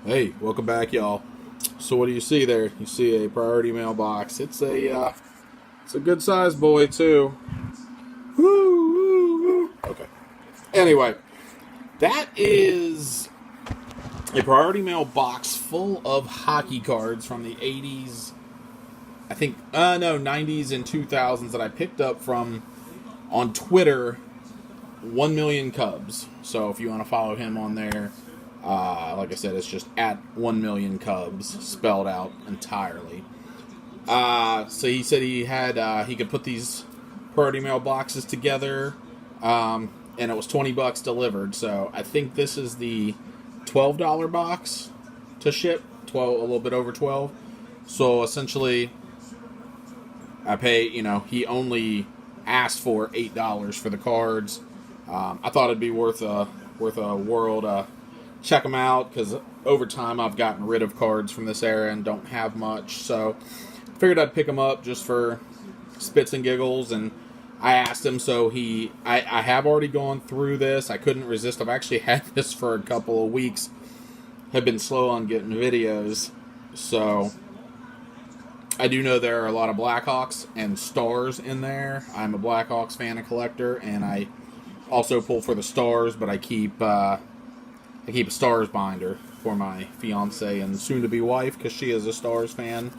Hey, welcome back, y'all. So what do you see there? You see a priority mailbox. It's a good size boy too. Woo, woo, woo. Okay. Anyway, that is a priority mailbox full of hockey cards from the 80s. I think no 90s and 2000s that I picked up from on Twitter. 1 million Cubs. So if you want to follow him on there. Like I said, it's just at 1 million Cubs, spelled out entirely. So he said he could put these priority mail boxes together, and it was $20 delivered. So I think this is the $12 box to ship, a little bit over 12. So essentially, I pay. He only asked for $8 for the cards. I thought it'd be worth a whirl. Check them out, because over time I've gotten rid of cards from this era and don't have much, so figured I'd pick them up just for spits and giggles. And I asked him, so I have already gone through this. I couldn't resist. I've actually had this for a couple of weeks, have been slow on getting videos, so I do know there are a lot of Blackhawks and Stars in there. I'm a Blackhawks fan and collector, and I also pull for the Stars, but I keep a Stars binder for my fiance and soon-to-be wife, because she is a Stars fan.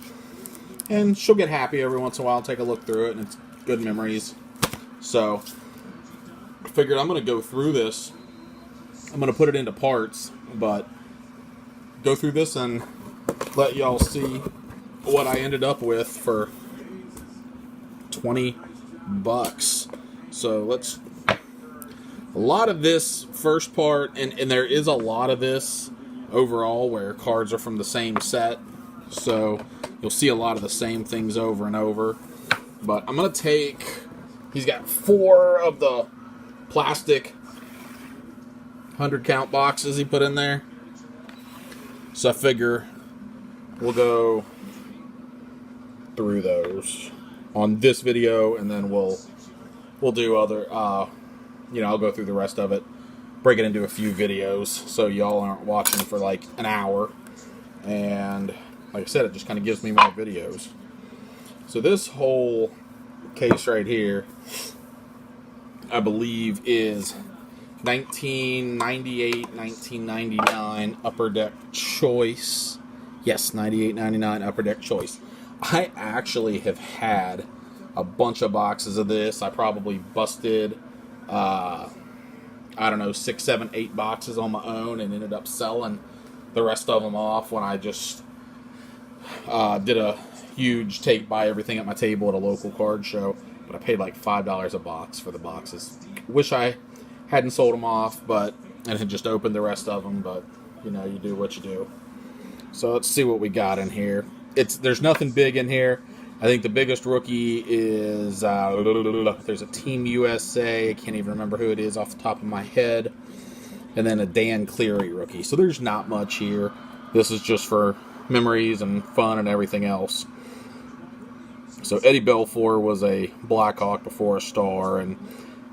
And she'll get happy every once in a while, take a look through it, and it's good memories. So, I figured I'm going to go through this. I'm going to put it into parts, but go through this and let y'all see what I ended up with for $20. So, a lot of this first part, and there is a lot of this overall where cards are from the same set, so you'll see a lot of the same things over and over. But I'm going to he's got 4 of the plastic 100 count boxes he put in there, so I figure we'll go through those on this video, and then we'll do other I'll go through the rest of it, break it into a few videos, so y'all aren't watching for like an hour. And like I said, it just kind of gives me more videos. So this whole case right here, I believe, is 1998, 1999 Upper Deck Choice. Yes, 98, 99 Upper Deck Choice. I actually have had a bunch of boxes of this. I probably busted 6, 7, 8 boxes on my own, and ended up selling the rest of them off when I just did a huge buy everything at my table at a local card show. But I paid like $5 a box for the boxes. Wish I hadn't sold them off, and had just opened the rest of them. But you do what you do. So let's see what we got in here. There's nothing big in here. I think the biggest rookie is, there's a Team USA. I can't even remember who it is off the top of my head. And then a Dan Cleary rookie. So there's not much here. This is just for memories and fun and everything else. So Eddie Belfour was a Blackhawk before a Star, and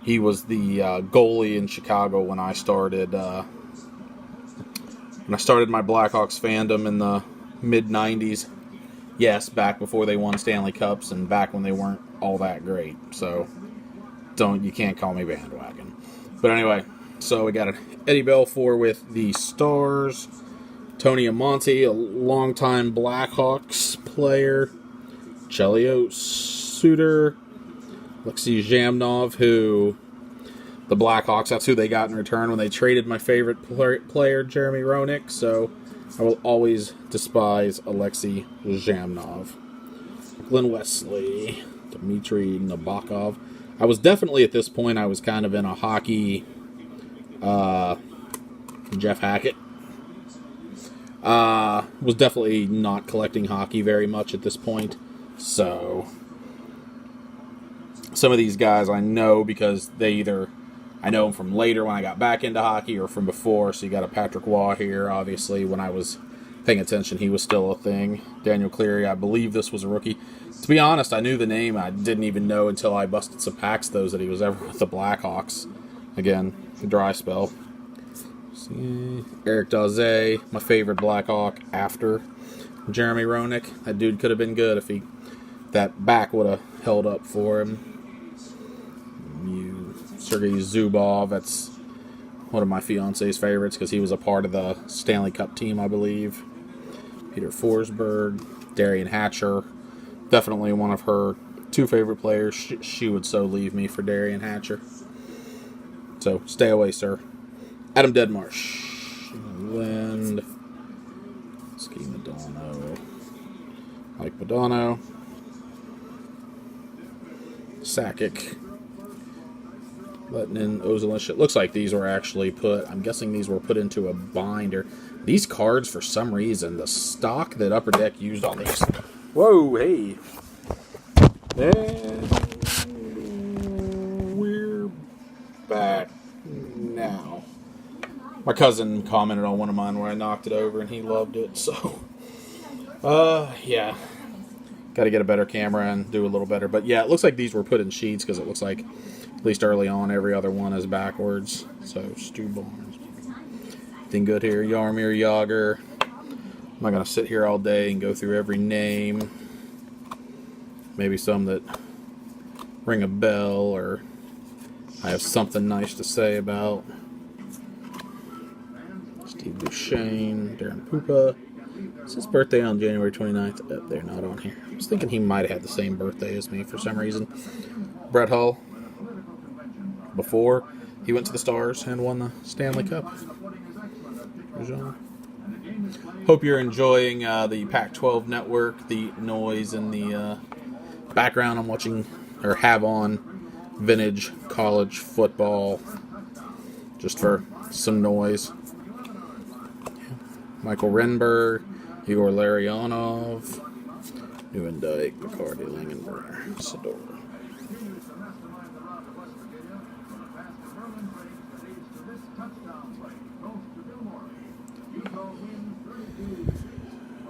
he was the goalie in Chicago when I started. My Blackhawks fandom in the mid-90s. Yes, back before they won Stanley Cups and back when they weren't all that great. So, you can't call me bandwagon. But anyway, so we got an Eddie Belfour with the Stars. Tony Amonte, a longtime Blackhawks player. Chelios Suter. Alexei Zhamnov, who the Blackhawks, that's who they got in return when they traded my favorite player, Jeremy Roenick. So, I will always despise Alexei Zhamnov. Glenn Wesley, Dmitry Nabokov. I was definitely, at this point, I was kind of in a hockey, Jeff Hackett. Was definitely not collecting hockey very much at this point. So, some of these guys I know because I know them from later when I got back into hockey, or from before. So you got a Patrick Waugh here, obviously. When I was paying attention, he was still a thing. Daniel Cleary, I believe this was a rookie. To be honest, I knew the name. I didn't even know until I busted some packs, that he was ever with the Blackhawks. Again, dry spell. See, Eric Daze, my favorite Blackhawk after Jeremy Roenick. That dude could have been good if that back would have held up for him. Sergei Zubov, that's one of my fiance's favorites because he was a part of the Stanley Cup team, I believe. Peter Forsberg, Darian Hatcher, definitely one of her two favorite players. She would so leave me for Darian Hatcher. So stay away, sir. Adam Deadmarsh, Lind, Ski Madonna, Mike Madonna, Sakic, letting in Ozilish. It looks like these were actually I'm guessing these were put into a binder. These cards, for some reason, the stock that Upper Deck used on these. Whoa, hey. And we're back now. My cousin commented on one of mine where I knocked it over and he loved it, so yeah. Got to get a better camera and do a little better. But yeah, it looks like these were put in sheets because it looks like, at least early on, every other one is backwards. So, Stu Barnes. Anything good here? Jaromir Jagr. I'm not going to sit here all day and go through every name. Maybe some that ring a bell or I have something nice to say about. Steve Duchesne, Darren Pupa. It's his birthday on January 29th. Oh, they're not on here. I was thinking he might have had the same birthday as me for some reason. Brett Hull. Before he went to the Stars and won the Stanley Cup. Hope you're enjoying the Pac-12 network. The noise in the background. I'm watching, or have on, vintage college football. Just for some noise. Michael Renberg, Igor Larionov, Newendike, McCarty, Langenbrunner, Sador.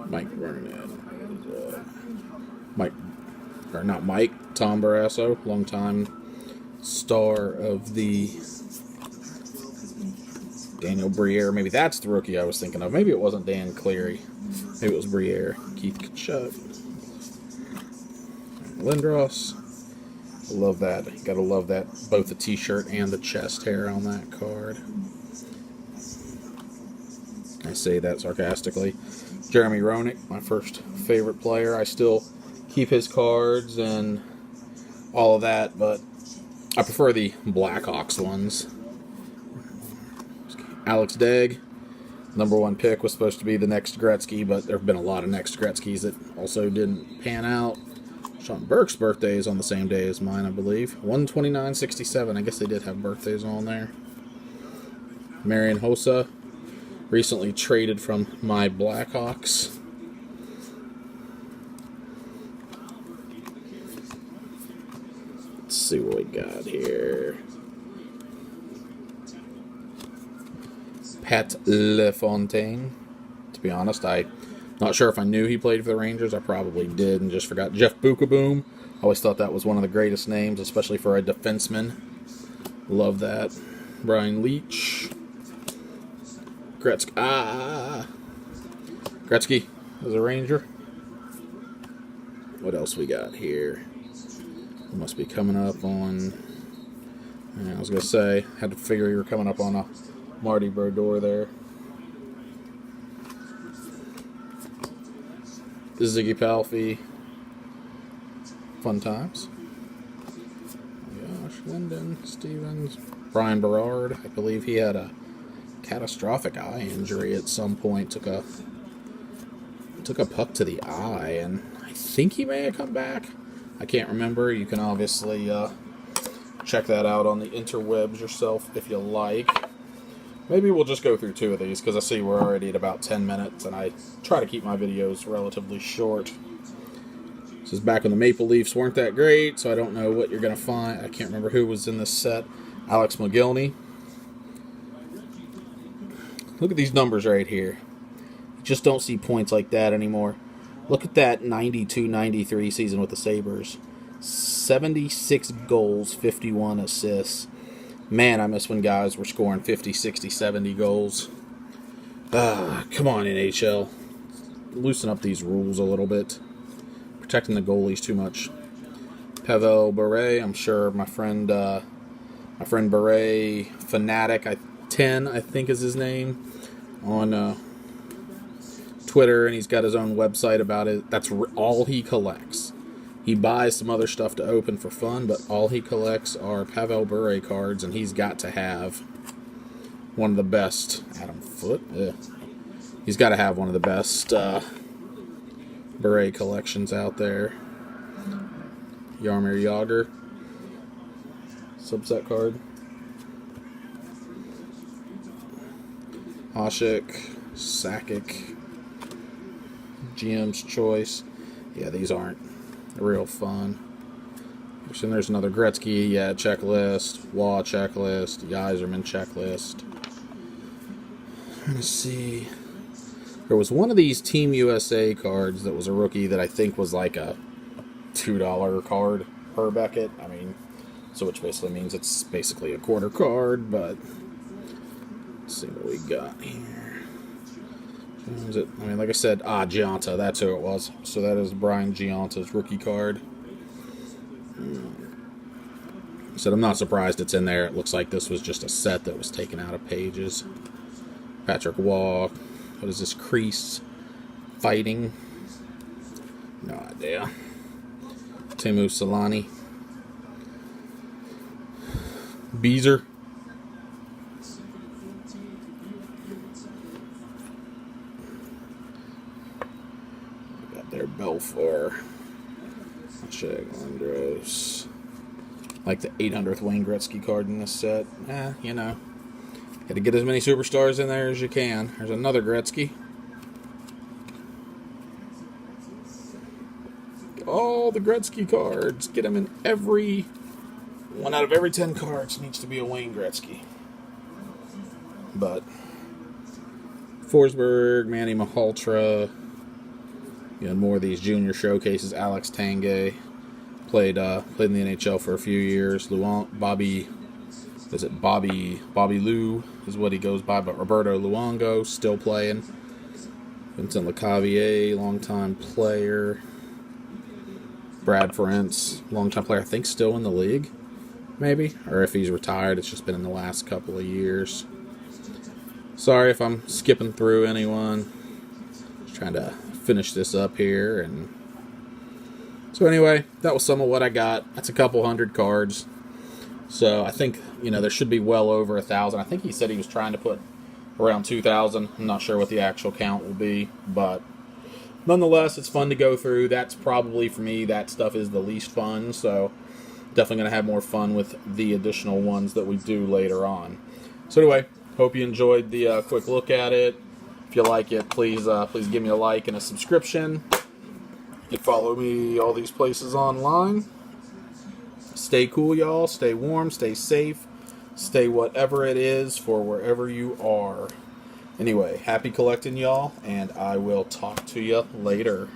Mike Vernon, Tom Barrasso, longtime star of the Daniel Briere. Maybe that's the rookie I was thinking of. Maybe it wasn't Dan Cleary. Maybe it was Briere. Keith Tkachuk. Lindros. I love that. Gotta love that. Both the t-shirt and the chest hair on that card. I say that sarcastically. Jeremy Roenick, my first favorite player. I still keep his cards and all of that, but I prefer the Blackhawks ones. Alex Degg, #1 pick, was supposed to be the next Gretzky, but there have been a lot of next Gretzkys that also didn't pan out. Sean Burke's birthday is on the same day as mine, I believe. 1/29/67. I guess they did have birthdays on there. Marian Hossa, recently traded from my Blackhawks. Let's see what we got here. Pat LaFontaine. To be honest, I'm not sure if I knew he played for the Rangers. I probably did and just forgot. Jeff Bukaboom. I always thought that was one of the greatest names, especially for a defenseman. Love that. Brian Leetch. Gretzky as a Ranger. What else we got here? We must be coming up on... I was going to say, had to figure you were coming up on a Marty Brodeur there. Ziggy Palffy. Fun times. Josh Linden, Stevens. Brian Berard. I believe he had a catastrophic eye injury at some point. Took a puck to the eye, and I think he may have come back. I can't remember. You can obviously check that out on the interwebs yourself if you like. Maybe we'll just go through two of these because I see we're already at about 10 minutes, and I try to keep my videos relatively short. This is back when the Maple Leafs weren't that great, so I don't know what you're going to find. I can't remember who was in this set. Alex McGillney. Look at these numbers right here. You just don't see points like that anymore. Look at that 92-93 season with the Sabres. 76 goals, 51 assists. Man, I miss when guys were scoring 50, 60, 70 goals. Come on, NHL. Loosen up these rules a little bit. Protecting the goalies too much. Pavel Bure, I'm sure my friend Bure, Fanatic 10, I think is his name, on Twitter, and he's got his own website about it. That's all he collects. He buys some other stuff to open for fun, but all he collects are Pavel Bure cards, and he's got to have one of the best. Adam Foote? Yeah. He's got to have one of the best Bure collections out there. Jaromir Jagr. Subset card. Hasek. Sakic. GM's Choice. Yeah, these aren't real fun. So there's another Gretzky, checklist. Waugh checklist. Yzerman checklist. Let's see. There was one of these Team USA cards that was a rookie that I think was like a $2 card per Beckett. I mean, so which basically means it's basically a quarter card, but let's see what we got here. Is it? I mean, like I said, Gionta, that's who it was. So that is Brian Gionta's rookie card. I said I'm not surprised it's in there. It looks like this was just a set that was taken out of pages. Patrick Waugh. What is this? Crease Fighting? No idea. Teemu Selanne. Beezer. Got their Belfour. Lindros. Like the 800th Wayne Gretzky card in this set. You know. Got to get as many superstars in there as you can. There's another Gretzky. All the Gretzky cards. Get them in every... 1 out of every 10 cards needs to be a Wayne Gretzky. But Forsberg, Manny Malhotra, more of these junior showcases. Alex Tanguay played in the NHL for a few years. Bobby Lou is what he goes by, but Roberto Luongo still playing. Vincent Lecavalier, longtime player. Brad Ferentz, longtime player, I think still in the league, maybe. Or if he's retired, it's just been in the last couple of years. Sorry if I'm skipping through anyone. Just trying to finish this up here. And so anyway, that was some of what I got. That's a couple hundred cards. So I think, there should be well over 1,000. I think he said he was trying to put around 2,000. I'm not sure what the actual count will be, but nonetheless, it's fun to go through. That's probably, for me, that stuff is the least fun, so definitely going to have more fun with the additional ones that we do later on. So anyway, hope you enjoyed the quick look at it. If you like it, please give me a like and a subscription. You can follow me all these places online. Stay cool, y'all. Stay warm. Stay safe. Stay whatever it is for wherever you are. Anyway, happy collecting, y'all, and I will talk to you later.